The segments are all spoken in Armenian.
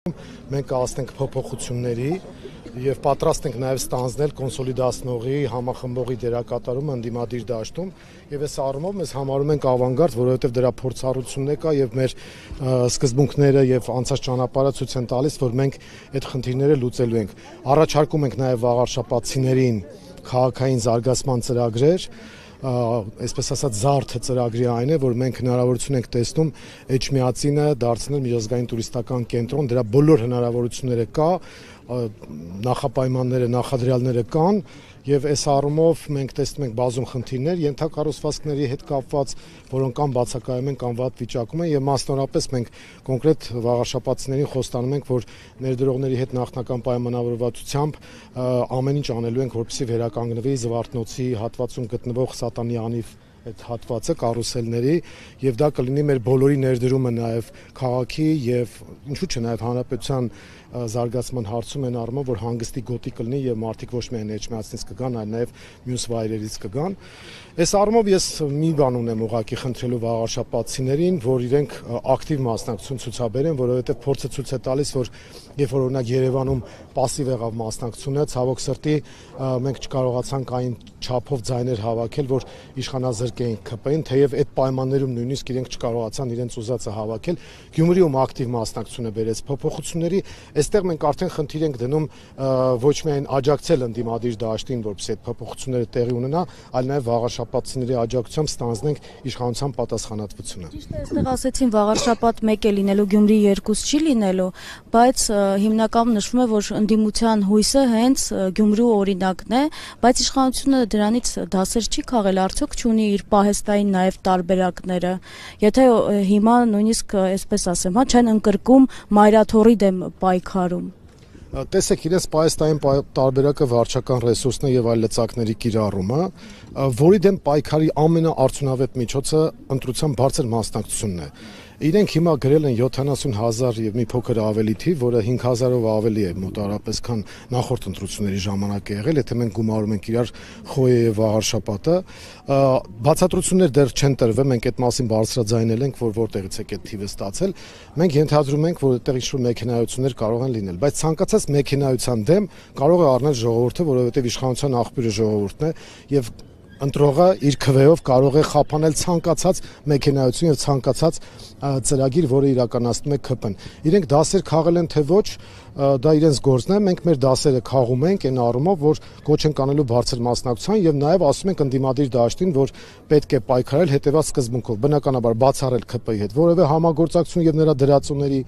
Մենք կհասնենք փոփոխությունների եւ պատրաստ ենք նաեւ ստանձնել կոնսոլիդացնողի, համախմբողի դերակատարումը ընդդիմադիր դաշտում եւ այս առումով mēs համարում ենք ավանգարդ, որովհետեւ դրա փորձառությունն կա եւ մեր սկզբունքները եւ անցած ճանապարհը ցույց են տալիս, որ մենք այդ խնդիրները լուծելու ենք։ Առաջարկում ենք նաեւ վաղարշապատցիներին քաղաքային զարգացման ծրագրեր, այսպես ասած զարդը ծրագրի այն է, որ մենք հնարավորություն ենք տեսնում Էջմիածինը դարձնել միջազգային տուրիստական կենտրոն, դրա բոլոր հնարավորությունները կա, նախապայմանները, նախադրյալները կան եւ այս առումով մենք տեսնում ենք բազում խնդիրներ ենթակառուցվածքների հետ կապված, որոնք կամ բացակայում են կամ վատ վիճակում են եւ մասնավորապես մենք կոնկրետ վաղարշապատցիներին խոստանում ենք, որ ներդրողների հետ նախնական պայմանավորվածությամբ ամեն ինչ անելու ենք, որպեսզի վերականգնվի Զվարթնոցի հատվածում գտնվող Սատանի անիվ այդ հատվածը կարուսելների եւ դա կլինի մեր բոլորի ներդրումը նաեւ քաղաքի եւ ինչու՞ չէ նաեւ հանրապետության զարգացման հարցում են առումով, որ հանգստի գոտի կլինի եւ մարդիկ ոչ միայն Էջմիածնից կգան, այլ նաեւ մյուս վայրերից կգան։ Այս առումով ես մի բան ունեմ ուղղակի խնդրելու վաղարշապատցիներին, որ իրենք ակտիվ մասնակցություն ցուցաբերեն, որովհետեւ փորձը ցույց է տալիս, որ երբ որ օրինակ Երևանում пассив եղավ մասնակցությունը, ցավոք սրտի մենք չկարողացանք այն չափով ձայներ հավաքել, որ իշխանազրկեին ԿՊ-ին, թեև այդ պայմաններում նույնիսկ իրենք չկարողացան իրենց ուզածը հավաքել։ Գյումրիում ակտիվ մասնակցությունը բերեց փոփոխությունների, այստեղ մենք արդեն խնդիր ենք դնում ոչ միայն աջակցել ընդդիմադիր դաշտին, որպեսզի այդ փոփոխությունները տեղի ունենա, այլ նաև վաղարշապատցիների աջակցությամբ ստանձնենք իշխանության պատասխանատվությունը։ Ճիշտ է, այստեղ ասեցին վաղարշապատ 1 է լինելու, Գյումրի 2 չի լինելու, բայց հիմնականում նշվում է, որ ընդդիմության հույսը հենց Գյումրու օրինակն է, բայց իշխանությունը դրանից դասեր չի քաղել, արդյոք չունի իր պահեստային նաև տարբերակները։ Եթե հիմա նույնիսկ այսպես ասեմ, չեն ընկրկում մայրաթոռի դեմ պայքարում։ Տեսեք, իրենց պահեստային տարբերակը վարչական ռեսուրսն է եւ այլ լծակների կիրառումը, որի դեմ պայքարի ամենաարդյունավետ միջոցը ընտրության բարձր մասնակցությունն է։ Իրենք հիմա գրել են 70,000 եւ մի փոքր ավելի թիվ, որը 5,000-ով ավելի է մոտավորապես, քան նախորդ ընտրությունների ժամանակ է եղել, եթե մենք գումարում ենք իրար Խոյե եւ Վաղարշապատը, բացատրություններ դեռ չեն տրվել, մենք այդ մասին բարձրաձայնել ենք, որ որտեղից է այդ թիվը ստացել։ Մենք ենթադրում ենք, որ այդտեղ ինչ-որ մեքենայություններ կարող են լինել, բայց ցանկացած մեքենայության դեմ կարող է առնել ժողովուրդը, որովհետեւ իշխանության աղբյուրը ժողովուրդն է եւ ընտրողը իր քվեով կարող է խափանել ցանկացած մեքենայություն եւ ցանկացած ծրագիր, որը իրականացնում է ԿՊ-ն։ Իրենք դասեր քաղել են թե ոչ, դա իրենց գործն է, մենք մեր դասերը քաղում ենք այն առումով, որ կոչ ենք անելու բարձր մասնակցության եւ նաեւ ասում ենք ընդդիմադիր դաշտին, որ պետք է պայքարել հետեւած սկզբունքով, բնականաբար բացառել ԿՊ-ի հետ, որովհետեւ համագործակցություն եւ նրա դրացուների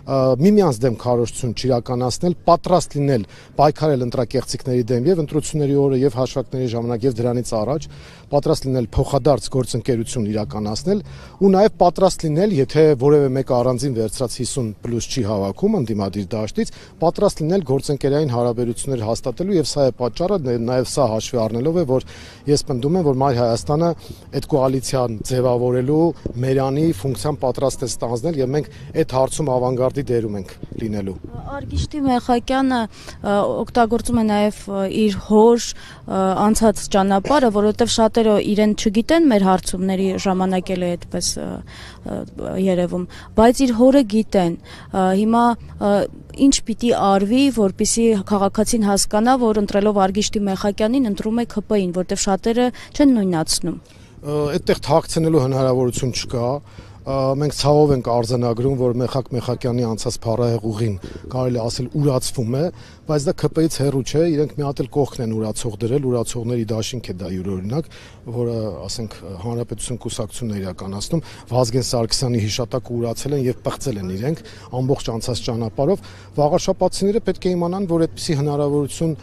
միմյանց դեմ քարոզություն չիրականացնել, պատրաստ լինել պայքարել ընտրակեղծիքների դեմ եւ ընտրությունների օրը եւ հաշվարկների ժամանակ եւ դրանից առաջ, պատրաստ լինել փոխադարձ գործընկերություն իրականացնել ու նաեւ պատրաստ լինել, եթե որևէ մեկը առանձին վերցրած 50+ չի հավաքում ընդդիմադիր դաշտից, պատրաստ լինել գործընկերային հարաբերություններ հաստատելու եւ սա է պատճառը, նաեւ սա հաշվի առնելով է, որ ես պնդում եմ, որ Մայր Հայաստանը այդ կոալիցիան ձևավորելու մերանի ֆունկցիան պատրաստ է ստանձնել եւ մենք այդ հարցում ավանգարդի դերում ենք լինելու։ Արգիշտի Մեխակյանը օգտագործում է նաև իր հոր անցած ճանապարհը, որովհետև շատերը իրեն չգիտեն, մեր հարցումների ժամանակ էլ է այդպես երևում, բայց իր հորը գիտեն։ Հիմա ինչ պիտի արվի, որպեսզի քաղաքացին հասկանա, որ ընտրելով Արգիշտի Մեխակյանին ընտրում է ԿՊ-ին, որտեղ շատերը չեն նույնացնում։ Այդտեղ թաքցնելու հնարավորություն չկա։ Մենք ցավով ենք արձանագրում, որ Մեխակ Մեխակյանի անցած փառահեղ ուղին կարելի ասել ուրացվում է, բայց դա ԿՊ-ից հեռու չէ, իրենք մի հատ էլ կողքն են ուրացող դրել, ուրացողների դաշինք է դա յուրօրինակ, որը, ասենք, Հանրապետություն կուսակցությունն է իրականացնում, Վազգեն Սարգսյանի հիշատակը ուրացել են եւ պղծել են իրենք ամբողջ անցած ճանապարհով։ Վաղարշապատցիները պետք է իմանան, որ այդպիսի հնարավորություն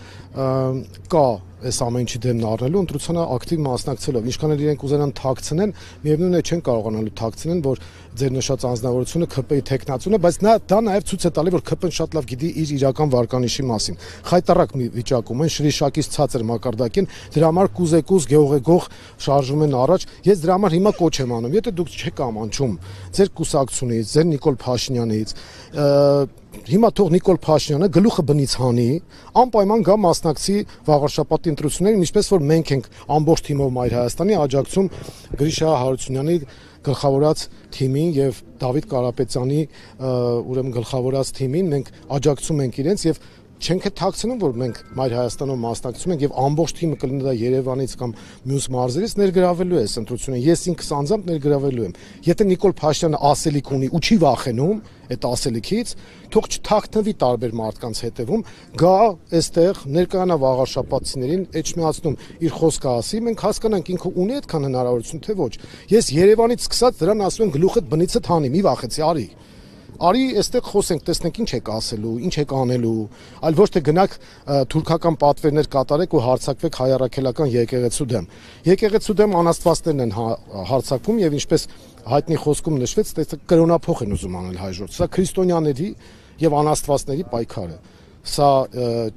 կա այս ամեն ինչի դեմն առնելու ընտրությանը ակտիվ մասնակցելով, ինչքան էլ իրենք ուզենան թաքցնեն, միևնույն է չեն կարողանալու թաքցնեն, որ ձեր նշած անձնավորությունը ԿՊ-ի թեկնածուն է, բայց դա նաև ցույց է տալի, որ ԿՊ-ն շատ լավ գիտի իր իրական վարկանիշի մասին։ Խայտարակ մի վիճակում են, շրիշակից ցածր մակարդակին, դրա համար կուզեկուզ գեղողեգող շարժվում են առաջ։ Ես դրա համար հիմա կոչ եմ անում, եթե դուք չեք ամանչում ձեր կուսակցությունից, ձեր Նիկոլ Փաշինյանից, հիմա թող Նիկոլ Փաշինյանը գլուխը բնից հանի, անպայման գա մասնակցի վաղարշաբաթի ընտրություններին, ինչպես որ մենք ենք ամբողջ թիմով Մայր Հայաստանի աջակցում Գրիշա Հարությունյանի գլխավորած թիմին եւ Դավիթ Կարապետյանի ուրեմն գլխավորած թիմին, մենք աջակցում ենք իրենց եւ չենք թաքցնում, որ մենք Մայր Հայաստանում մասնակցում ենք եւ ամբողջ թիմը կլինի դա Երևանից կամ մյուս մարզերից ներգրավելու է այս ընտրությունը։ Ես ինքս անձամբ ներգրավելու եմ։ Եթե Նիկոլ Փաշինյանը ասելիք ունի ու չի վախենում այդ ասելիքից, թող չթաքնվի տարբեր մարդկանց հետևում, գա այստեղ ներկայանա վաղարշաբաթցիներին, էջմիածնում իր խոսքը ասի, մենք հասկանանք ինքը ունի այդքան հնարավորություն, թե ոչ։ Ես Երևանից սկսած դրան ասում եմ գլուխդ բնիցդ հանի, մի վախեցի, արի այստեղ խոսենք, տեսնենք ինչ եք ասելու, ինչ եք անելու, այլ ոչ թե գնաք թուրքական պատվերներ կատարեք ու հարձակվեք հայ առաքելական եկեղեցու դեմ։ Եկեղեցու դեմ անաստվածներն են հարձակվում եւ ինչպես հայտնի խոսքում նշվեց, կրոնափոխ են ուզում անել հայ ժողովուրդը։ Սա քրիստոնյաների եւ անաստվածների պայքար է։ Սա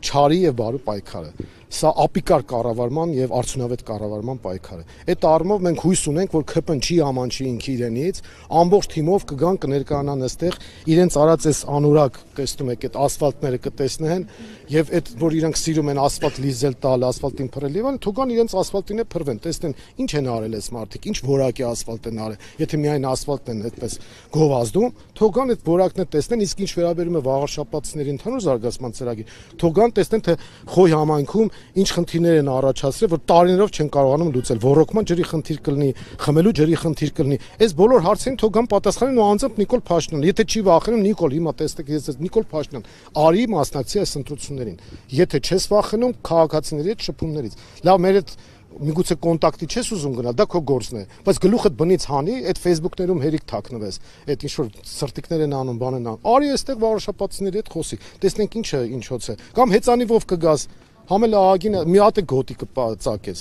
չարի եւ բարու պայքար է։ Սա ապիկար կառավարման եւ արդյունավետ կառավարման պայքար է։ Այդ առումով մենք հույս ունենք, որ ՔՊ-ն չի ամանչի ինքի իրենից, ամբողջ թիմով կգան կներկայանան այստեղ, իրենց արած այս անուրակ, տեսնում եք, այդ ասֆալտները կտեսնեն եւ այդ որ իրենք սիրում են ասֆալտ լիզել տալ, ասֆալտին փռել եւ այլն, թողան իրենց ասֆալտին է փռվեն, տեսնեն ինչ են արել այս մարդիկ, ինչ որակի ասֆալտ են արել։ Եթե միայն ասֆալտն են այդպես գովազդում, թողան այդ որակն է տեսնեն, իսկ ինչ վերաբերում է վաղարշաբաթցիների ընդհանուր զարգացման ծրագիր, թողան տեսնեն թե Խոյ համայնքում ինչ խնդիրներ են առաջացրել, որ տարիներով չեն կարողանում լուծել։ Ռոռոկման ջրի խնդիր կլինի, խմելու ջրի խնդիր կլինի։ Այս բոլոր հարցերին թողան պատասխանեն ու անձամբ Նիկոլ Փաշինյան։ Եթե չի վախենում, Նիկոլ, հիմա տեսեք, ես Նիկոլ Փաշինյան, արի մասնակցի այս ընտրություններին։ Եթե չես վախենում քաղաքացիների հետ շփումներից։ Լավ, մեր հետ միգուցե կոնտակտի չես ուզում գնալ, դա քո գործն է, բայց գլուխդ բնից հանի, այդ Facebook-ներում հերիք թաքնվես, այդ ինչ որ սրտիկներ են անում, բան են անում։ Արի այստեղ վաղարշաբաթցիների հետ խոսի, տեսնենք ինչը ինչոց է։ Կամ հեծանիվով կգաս, համել ահագին մի հատ է գոտի կծակես։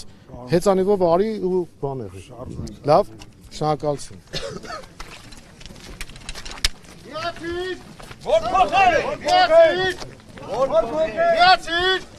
Հեծանիվով արի ու բան եղի։ Լավ, շնորհակալություն։ Միացիր! Որ փոխել! Միացիր! Որ փոխել! Միացիր!